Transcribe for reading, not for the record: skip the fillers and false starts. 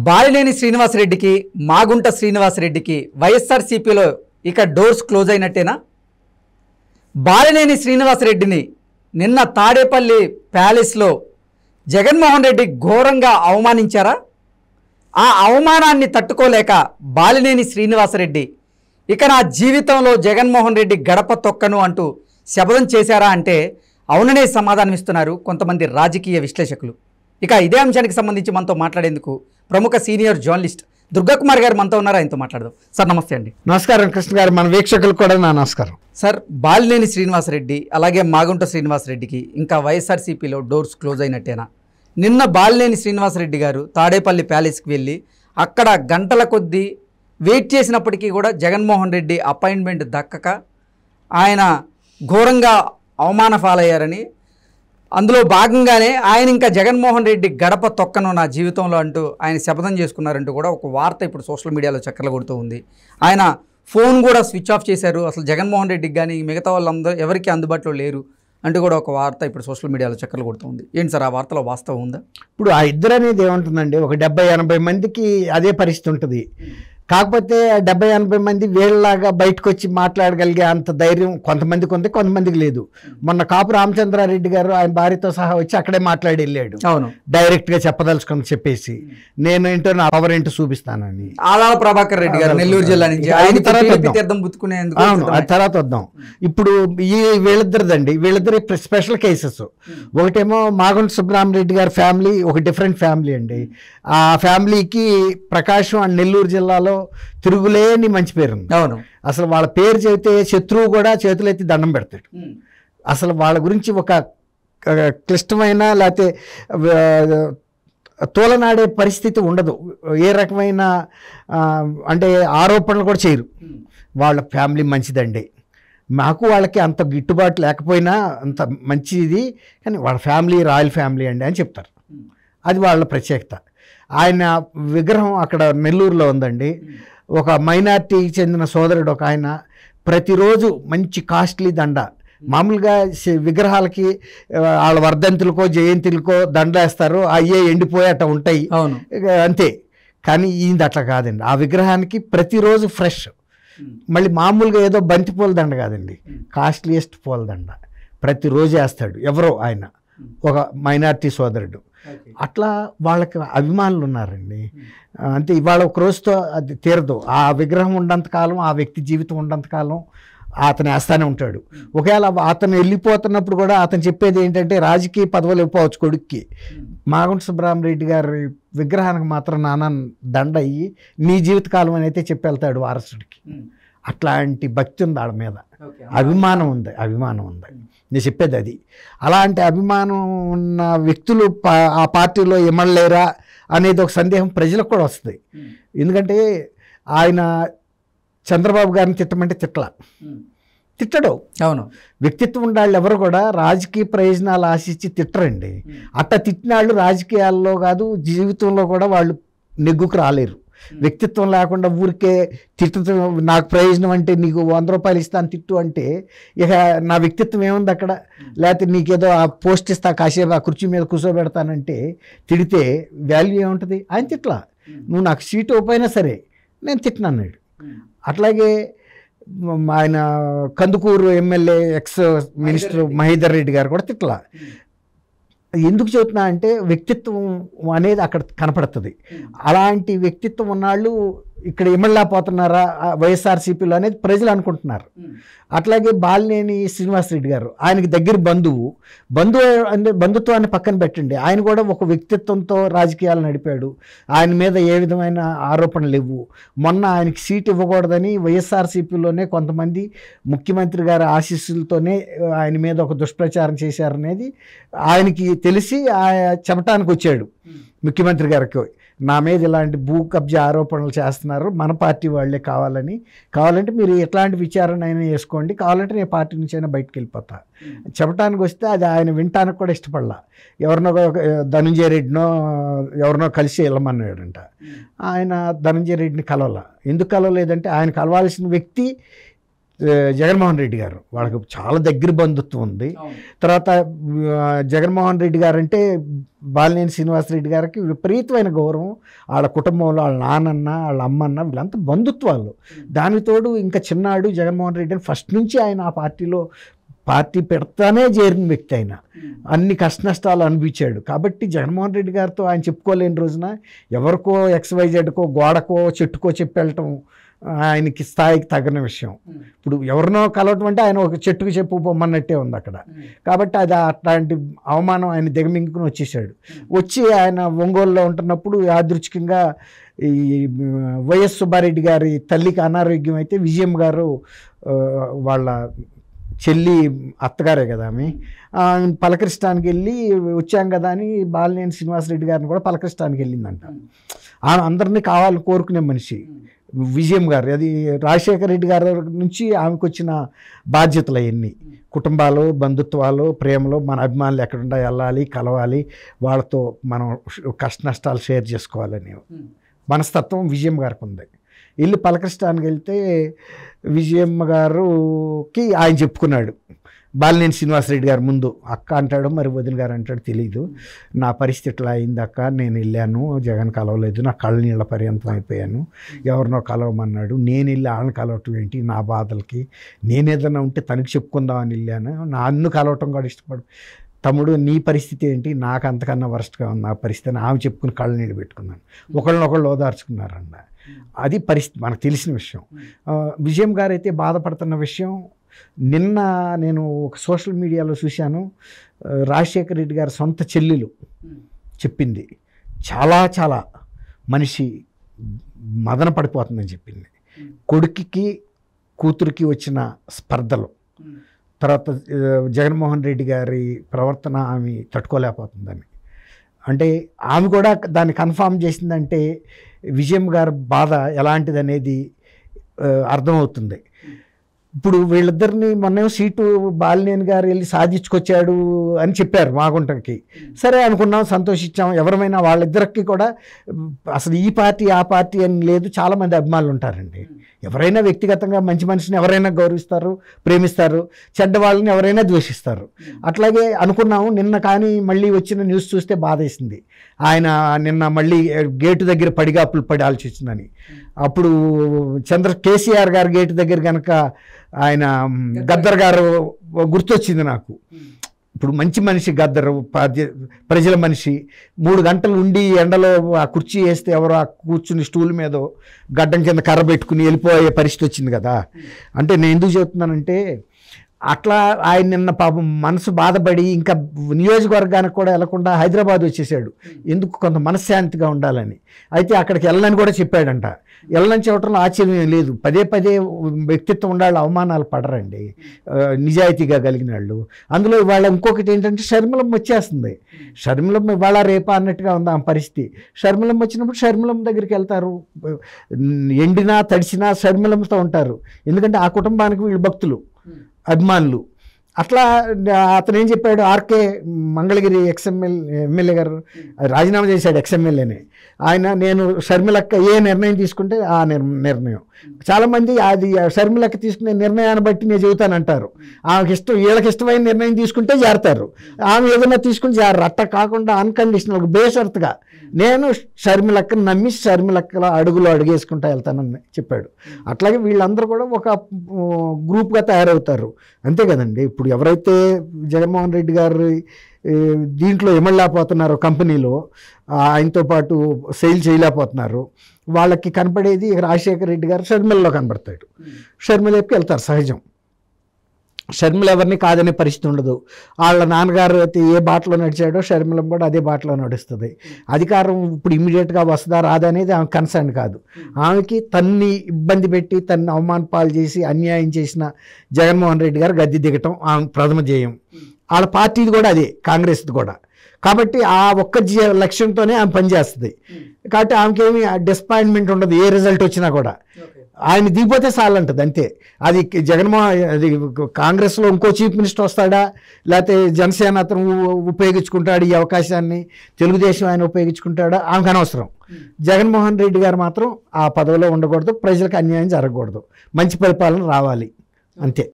బాలినేని శ్రీనివాసరెడ్డికి మాగుంట శ్రీనివాసరెడ్డికి వైఎస్ఆర్సీపీలో ఇక doors close అయినట్టేనా? Balineni శ్రీనివాసరెడ్డిని నిన్న తాడేపల్లి ప్యాలెస్లో జగన్మోహన్ రెడ్డి ఘోరంగా అవమానించారా? ఆ అవమానాన్ని తట్టుకోలేక బాలినేని శ్రీనివాసరెడ్డి ఇక నా జీవితంలో జగన్మోహన్ రెడ్డి గడప తొక్కను అంటూ శపథం చేశారా అంటే అవుననే సమాధానం ఇస్తున్నారు కొంతమంది రాజకీయ విశ్లేషకులు. ఇక ఇదే అంశానికి సంబంధించి మనతో మాట్లాడేందుకు ప్రముఖ సీనియర్ జర్నలిస్ట్ దుర్గాకుమార్ గారు మనతో ఉన్నారు. ఆయనతో మాట్లాడదాం. సార్ నమస్తే అండి. నమస్కారం కృష్ణ గారు, మన వీక్షకులు కూడా నా నమస్కారం. సార్, బాలినేని శ్రీనివాసరెడ్డి అలాగే మాగుంట శ్రీనివాసరెడ్డికి ఇంకా వైఎస్ఆర్సీపీలో డోర్స్ క్లోజ్ అయినట్టేనా? నిన్న బాలినేని శ్రీనివాసరెడ్డి గారు తాడేపల్లి ప్యాలెస్కి వెళ్ళి అక్కడ గంటల కొద్దీ వెయిట్ చేసినప్పటికీ కూడా జగన్మోహన్ రెడ్డి అపాయింట్మెంట్ దక్కక ఆయన ఘోరంగా అవమాన పాలయ్యారని, అందులో భాగంగానే ఆయన ఇంకా జగన్మోహన్ రెడ్డి గడప తొక్కను నా జీవితంలో అంటూ ఆయన శపథం చేసుకున్నారంటూ కూడా ఒక వార్త ఇప్పుడు సోషల్ మీడియాలో చక్కర్లు కొడుతూ ఉంది. ఆయన ఫోన్ కూడా స్విచ్ ఆఫ్ చేశారు, అసలు జగన్మోహన్ రెడ్డికి కానీ మిగతా వాళ్ళందరూ ఎవరికి అందుబాటులో లేరు అంటూ కూడా ఒక వార్త ఇప్పుడు సోషల్ మీడియాలో చక్కర్లు కొడుతూ ఉంది. ఏంటి సార్, ఆ వార్తలో వాస్తవం ఉందా? ఇప్పుడు ఆ ఇద్దరు అనేది ఏముంటుందండి, ఒక 70-80 మందికి అదే పరిస్థితి ఉంటుంది. కాకపోతే 70-80 మంది వీళ్ళలాగా బయటకు వచ్చి మాట్లాడగలిగే అంత ధైర్యం కొంతమందికి ఉంది, కొంతమందికి లేదు. మొన్న కాపు రామచంద్రారెడ్డి గారు ఆయన భార్యతో సహా వచ్చి అక్కడే మాట్లాడి వెళ్ళాడు. అవును, డైరెక్ట్గా చెప్పదలుచుకొని చెప్పేసి నేను ఏంటో నా పవర్ ఏంటో చూపిస్తానని. ఆదాల ప్రభాకర్ రెడ్డి గారు నెల్లూరు జిల్లా నుంచి తర్వాత వద్దాం. ఇప్పుడు ఈ వీళ్ళిద్దరి స్పెషల్ కేసెస్. ఒకటేమో మాగుంట సుబ్రహ్మరెడ్డి గారి ఫ్యామిలీ ఒక డిఫరెంట్ ఫ్యామిలీ అండి. ఆ ఫ్యామిలీకి ప్రకాశం అండ్ నెల్లూరు జిల్లాలో తిరుగులేని మంచి పేరు. అవును, అసలు వాళ్ళ పేరు చెబితే శత్రువు కూడా చేతులెత్తి దండం పెడతాడు. అసలు వాళ్ళ గురించి ఒక క్లిష్టమైన లేకపోతే తోలనాడే పరిస్థితి ఉండదు. ఏ రకమైన అంటే ఆరోపణలు కూడా చేయరు. వాళ్ళ ఫ్యామిలీ మంచిదండి. మాకు వాళ్ళకి అంత గిట్టుబాటు లేకపోయినా అంత మంచిది, కానీ వాళ్ళ ఫ్యామిలీ రాయల్ ఫ్యామిలీ అండి అని చెప్తారు. అది వాళ్ళ ప్రత్యేకత. ఆయన విగ్రహం అక్కడ నెల్లూరులో ఉందండి. ఒక మైనార్టీకి చెందిన సోదరుడు ఒక ఆయన ప్రతిరోజు మంచి కాస్ట్లీ దండ, మామూలుగా విగ్రహాలకి వాళ్ళ వర్ధంతులకో జయంతులకో దండ వేస్తారు, అయ్యే ఎండిపోయి అట్లా ఉంటాయి అంతే. కానీ ఈయనది అట్లా కాదండి. ఆ విగ్రహానికి ప్రతిరోజు ఫ్రెష్, మళ్ళీ మామూలుగా ఏదో బంతిపూల దండ కాదండి, కాస్ట్లీయెస్ట్ పూల దండ ప్రతిరోజు వేస్తాడు. ఎవరో ఆయన ఒక మైనార్టీ సోదరుడు. అట్లా వాళ్ళకి అభిమానులు ఉన్నారండి. అంతే, ఇవాళ ఒక రోజుతో అది తీరదు. ఆ విగ్రహం ఉన్నంతకాలం, ఆ వ్యక్తి జీవితం ఉన్నంతకాలం అతను వేస్తానే ఉంటాడు. ఒకవేళ అతను వెళ్ళిపోతున్నప్పుడు కూడా అతను చెప్పేది ఏంటంటే రాజకీయ పదవులు ఇవ్వవచ్చు కొడుక్కి. మాగుంట సుబ్రహ్మరెడ్డి గారి విగ్రహానికి మాత్రం నానా దండ అయ్యి నీ జీవితకాలం అని అయితే చెప్పి వెళ్తాడు వారసుడికి. అట్లాంటి భక్తి ఉంది వాళ్ళ మీద, అభిమానం ఉంది. నేను చెప్పేది అది. అలాంటి అభిమానం ఉన్న వ్యక్తులు ఆ పార్టీలో ఇమ్మడలేరా అనేది ఒక సందేహం ప్రజలకు కూడా వస్తుంది. ఎందుకంటే ఆయన చంద్రబాబు గారిని తిట్టమంటే తిట్టడు. అవును, వ్యక్తిత్వం ఉండాళ్ళు ఎవరు కూడా రాజకీయ ప్రయోజనాలు ఆశించి తిట్టరండి. అట్లా తిట్టినాళ్ళు రాజకీయాల్లో కాదు జీవితంలో కూడా వాళ్ళు నెగ్గుకు రాలేరు. వ్యక్తిత్వం లేకుండా ఊరికే తిట్టుతూ నాకు ప్రయోజనం అంటే నీకు 100 రూపాయలు ఇస్తాను తిట్టు అంటే ఇక నా వ్యక్తిత్వం ఏముంది అక్కడ? లేకపోతే నీకేదో ఆ పోస్ట్ ఇస్తా కాసేపు ఆ కుర్చీ మీద కూర్చోబెడతానంటే తిడితే వాల్యూ ఏముంటుంది? ఆయన తిట్లా, నువ్వు నాకు సీటు ఇవ్వకపోయినా సరే నేను తిట్టినన్నాడు. అట్లాగే ఆయన Kandukur MLA ex minister Mahender Reddy గారు కూడా తిట్లా. ఎందుకు చెబుతున్నా అంటే వ్యక్తిత్వం అనేది అక్కడ కనపడుతుంది. అలాంటి వ్యక్తిత్వం ఉన్నాళ్ళు ఇక్కడ ఇమ్మడలేకపోతున్నారా వైఎస్ఆర్సీపీలో అనేది ప్రజలు అనుకుంటున్నారు. అట్లాగే బాలినేని శ్రీనివాసరెడ్డి గారు ఆయనకి దగ్గర బంధువు అంటే బంధుత్వాన్ని పక్కన పెట్టండి, ఆయన కూడా ఒక వ్యక్తిత్వంతో రాజకీయాలు నడిపాడు. ఆయన మీద ఏ విధమైన ఆరోపణలు లేవు. మొన్న ఆయనకి సీట్ ఇవ్వకూడదని వైఎస్ఆర్సీపీలోనే కొంతమంది ముఖ్యమంత్రి గారి ఆశీస్సులతోనే ఆయన మీద ఒక దుష్ప్రచారం చేశారనేది ఆయనకి తెలిసి చెప్పటానికి వచ్చాడు ముఖ్యమంత్రి గారికి. నా మీద ఇలాంటి భూ కబ్జా ఆరోపణలు చేస్తున్నారు, మన పార్టీ వాళ్ళే కావాలంటే మీరు ఎట్లాంటి విచారణ అయినా వేసుకోండి, కావాలంటే నేను పార్టీ నుంచి అయినా బయటకు వెళ్ళిపోతా చెప్పడానికి వస్తే అది ఆయన వినటానికి కూడా ఇష్టపడలా. ఎవరినో ధనంజయ రెడ్డినో ఎవరినో కలిసి వెళ్ళమన్నాడంట. ఆయన ధనంజయ రెడ్డిని కలవాల. ఎందుకు కలవలేదంటే ఆయన కలవాల్సిన వ్యక్తి జగన్మోహన్ రెడ్డి గారు వాళ్ళకి చాలా దగ్గర బంధుత్వం ఉంది. తర్వాత జగన్మోహన్ రెడ్డి గారు అంటే బాలినేని శ్రీనివాసరెడ్డి గారికి విపరీతమైన గౌరవం. వాళ్ళ కుటుంబంలో వాళ్ళ నాన్నన్న వాళ్ళ అమ్మన్న వీళ్ళంతా బంధుత్వాలు. దానికి తోడు ఇంకా చిన్నాడు జగన్మోహన్ రెడ్డి అని ఫస్ట్ నుంచి ఆయన ఆ పార్టీ పెడతానే చేరిన వ్యక్తి. ఆయన అన్ని కష్ట నష్టాలు అనిపించాడు. కాబట్టి జగన్మోహన్ రెడ్డి గారితో ఆయన చెప్పుకోలేని రోజున ఎవరికో XYZకో గోడకో చెట్టుకో చెప్పి వెళ్ళటం ఆయనకి స్థాయికి తగిన విషయం. ఇప్పుడు ఎవరినో కలవటం అంటే ఆయన ఒక చెట్టుకు చెప్పుకోమన్నట్టే ఉంది అక్కడ. కాబట్టి అది అట్లాంటి అవమానం ఆయన దిగమింగుకుని వచ్చేసాడు. వచ్చి ఆయన ఒంగోలులో ఉంటున్నప్పుడు యాదృచ్ఛికంగా ఈ వైఎస్ సుబ్బారెడ్డి గారి తల్లికి అనారోగ్యం అయితే విజయమ్మ గారు వాళ్ళ చెల్లి అత్తగారే కదా ఆమె పలకరిస్తానికి వెళ్ళి వచ్చాం కదా అని బాలినేని శ్రీనివాసరెడ్డి గారిని కూడా పలకరిస్తానికి వెళ్ళిందంట. ఆమె అందరినీ కావాలని కోరుకునే మనిషి విజయం గారు. అది రాజశేఖర రెడ్డి గారి నుంచి ఆమెకు వచ్చిన బాధ్యతలు అవన్నీ, కుటుంబాలు బంధుత్వాలు ప్రేమలు మన అభిమానులు ఎక్కడుండా వెళ్ళాలి కలవాలి వాళ్ళతో మనం కష్ట నష్టాలు షేర్ చేసుకోవాలని మనస్తత్వం విజయం గారికి ఉంది. వెళ్ళి పలకరిస్తానికి వెళ్తే విజయమ్మ గారుకి ఆయన చెప్పుకున్నాడు బాలినేని శ్రీనివాసరెడ్డి గారు ముందు. అక్క అంటాడు మరి వదిన గారు అంటాడు తెలియదు, నా పరిస్థితి ఇట్లా అయింది అక్క, నేను వెళ్ళాను జగన్ కలవలేదు, నా కళ్ళ నీళ్ళ పర్యంతం అయిపోయాను, ఎవరినో కలవమన్నాడు, నేను వెళ్ళి వాళ్ళని కలవటం ఏంటి నా బాధలకి, నేను ఏదైనా ఉంటే తనకి చెప్పుకుందామని వెళ్ళాను, నన్ను కలవటం కూడా ఇష్టపడు తమ్ముడు నీ పరిస్థితి ఏంటి, నాకు అంతకన్నా వరస్ట్గా ఉంది నా పరిస్థితి ఆమె చెప్పుకుని కళ్ళ నీళ్ళు పెట్టుకున్నాను. ఒకళ్ళనొకళ్ళు ఓదార్చుకున్నారన్న. అది పరిస్థితి మనకు తెలిసిన విషయం. విజయం గారు అయితే బాధపడుతున్న విషయం నిన్న నేను ఒక సోషల్ మీడియాలో చూశాను. రాజశేఖర రెడ్డి గారి సొంత చెల్లెలు చెప్పింది, చాలా చాలా మనిషి మదన పడిపోతుందని చెప్పింది. కొడుకుకి కూతురికి వచ్చిన స్పర్ధలు, తర్వాత జగన్మోహన్ రెడ్డి గారి ప్రవర్తన ఆమె తట్టుకోలేకపోతుందని. అంటే ఆమె కూడా దాన్ని కన్ఫామ్ చేసిందంటే విజయం గారి బాధ ఎలాంటిది అనేది అర్థమవుతుంది. ఇప్పుడు వీళ్ళిద్దరిని మొన్నేమో సీటు బాలినేని గారు వెళ్ళి సాధించుకొచ్చాడు అని చెప్పారు మాగుంటకి. సరే అనుకున్నాం, సంతోషించాం. ఎవరమైనా వాళ్ళిద్దరికి కూడా అసలు ఈ పార్టీ ఆ పార్టీ అని లేదు, చాలామంది అభిమానులు ఉంటారండి. ఎవరైనా వ్యక్తిగతంగా మంచి మనిషిని ఎవరైనా గౌరవిస్తారు, ప్రేమిస్తారు, చెడ్డ వాళ్ళని ఎవరైనా ద్వేషిస్తారు. అట్లాగే అనుకున్నాము నిన్న. కానీ మళ్ళీ వచ్చిన న్యూస్ చూస్తే బాధేసింది. ఆయన నిన్న మళ్ళీ గేటు దగ్గర పడిగాపులు పడాల్సి వచ్చిందని. అప్పుడు కేసీఆర్ గారు గేటు దగ్గర కనుక ఆయన గద్దర్ గారు గుర్తొచ్చింది నాకు. ఇప్పుడు మంచి మనిషి గద్దరు, ప్రజల మనిషి, 3 గంటలు ఉండి ఎండలో ఆ కుర్చీ వేస్తే ఎవరో ఆ కూర్చుని స్టూల్ మీద గడ్డం కింద కర్ర పెట్టుకుని వెళ్ళిపోయే పరిస్థితి వచ్చింది కదా. అంటే నేను ఎందుకు చెప్తున్నానంటే అట్లా ఆయన నిన్న పాపం మనసు బాధపడి ఇంకా నియోజకవర్గానికి కూడా వెళ్లకుండా హైదరాబాద్ వచ్చేసాడు. ఎందుకు కొంత మనశ్శాంతిగా ఉండాలని. అయితే అక్కడికి వెళ్ళని కూడా చెప్పాడంట. వెళ్ళని చెప్పడంలో ఆశ్చర్యం లేదు. పదే పదే వ్యక్తిత్వం ఉండాలి, అవమానాలు పడరండి నిజాయితీగా కలిగిన వాళ్ళు. అందులో ఇవాళ ఇంకొకటి ఏంటంటే షర్మిలమ్మ వచ్చేస్తుంది. షర్మిలమ్మ ఇవాళ రేపా అన్నట్టుగా ఉంది ఆ పరిస్థితి. షర్మిలమ్మ వచ్చినప్పుడు షర్మిలమ్మ దగ్గరికి వెళ్తారు, ఎండినా తడిసినా షర్మిలమ్మతో ఉంటారు. ఎందుకంటే ఆ కుటుంబానికి వీళ్ళు భక్తులు, అభిమానులు. అట్లా అతను ఏం చెప్పాడు, ఆర్కే మంగళగిరి ఎమ్మెల్యే గారు రాజీనామా చేశాడు, ఎమ్మెల్యేనే ఆయన. నేను షర్మిలక్క ఏ నిర్ణయం తీసుకుంటే ఆ నిర్ణయం. చాలామంది అది షర్మిలక్క తీసుకునే నిర్ణయాన్ని బట్టి నేను చెబుతానంటారు. ఆమెకి ఇష్టం, వీళ్ళకి ఇష్టమైన నిర్ణయం తీసుకుంటే జారుతారు, ఆమె ఏదైనా తీసుకుని జారు. అట్ట కాకుండా అన్కండిషనల్ బేషరతుగా నేను షర్మిలక్కను నమ్మి షర్మిలక్కల అడుగులో అడుగేసుకుంటా వెళ్తానని చెప్పాడు. అట్లాగే వీళ్ళందరూ కూడా ఒక గ్రూప్గా తయారవుతారు, అంతే కదండి. ఇప్పుడు ఎవరైతే జగన్మోహన్ రెడ్డి గారు దీంట్లో ఎమళ్ళలేకపోతున్నారో, కంపెనీలో ఆయనతో పాటు సేల్ చేయలేకపోతున్నారు, వాళ్ళకి కనపడేది రాజశేఖర రెడ్డి గారు షర్మిలలో కనబడతాడు. షర్మిలకి వెళ్తారు సహజం. షర్మిల ఎవరిని కాదనే పరిస్థితి ఉండదు. వాళ్ళ నాన్నగారు అయితే ఏ బాటలో నడిచాడో షర్మిల కూడా అదే బాటలో నడుస్తుంది. అధికారం ఇప్పుడు ఇమ్మీడియట్గా వస్తుందా రాదా అనేది ఆమె కన్సర్న్ కాదు. ఆమెకి తన్ని ఇబ్బంది పెట్టి తన్ని అవమాన పాలు చేసి అన్యాయం చేసిన జగన్మోహన్ రెడ్డి గారు గద్దె దిగటం ఆమె ప్రథమ ధ్యేయం. వాళ్ళ పార్టీది కూడా అదే, కాంగ్రెస్ది కూడా. కాబట్టి ఆ ఒక్క లక్ష్యంతోనే ఆమె పనిచేస్తుంది. కాబట్టి ఆమెకేమి డిసప్పాయింట్మెంట్ ఉండదు ఏ రిజల్ట్ వచ్చినా కూడా. ఆయన దిగిపోతే చాలంటది అంతే. అది అది కాంగ్రెస్లో ఇంకో చీఫ్ మినిస్టర్ వస్తాడా, లేకపోతే జనసేన అతను ఉపయోగించుకుంటాడు ఈ అవకాశాన్ని, తెలుగుదేశం ఆయన ఉపయోగించుకుంటాడా, ఆమెకు అనవసరం. జగన్మోహన్ రెడ్డి గారు మాత్రం ఆ పదవిలో ఉండకూడదు, ప్రజలకు అన్యాయం జరగకూడదు, మంచి పరిపాలన రావాలి, అంతే.